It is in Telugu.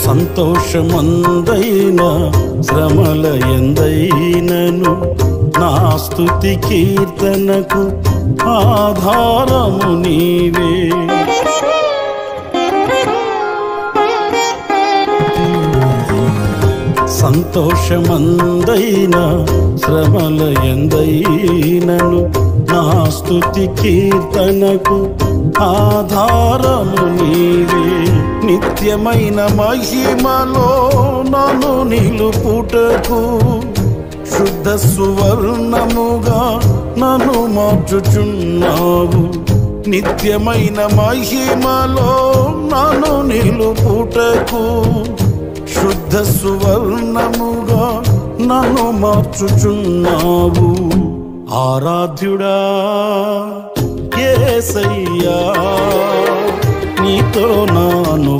సంతోషమందైనా శ్రమల ఎందైనను నా స్తుతి కీర్తనకు ఆధారము నీవే. సంతోషమందైనా శ్రమల ఎందైనను నా స్తుతి కీర్తనకు ఆధారము నీవే. నిత్యమైన మహిమలో నన్ను నిలుపుటకు శుద్ధ సువర్ణముగా నన్ను మార్చుచున్నావు. నిత్యమైన మహిమలో నన్ను నిలుపుటకు శుద్ధ సువర్ణముగా నన్ను మార్చుచున్నావు. ఆరాధ్యుడా యేసయ్యా, నీతో నాను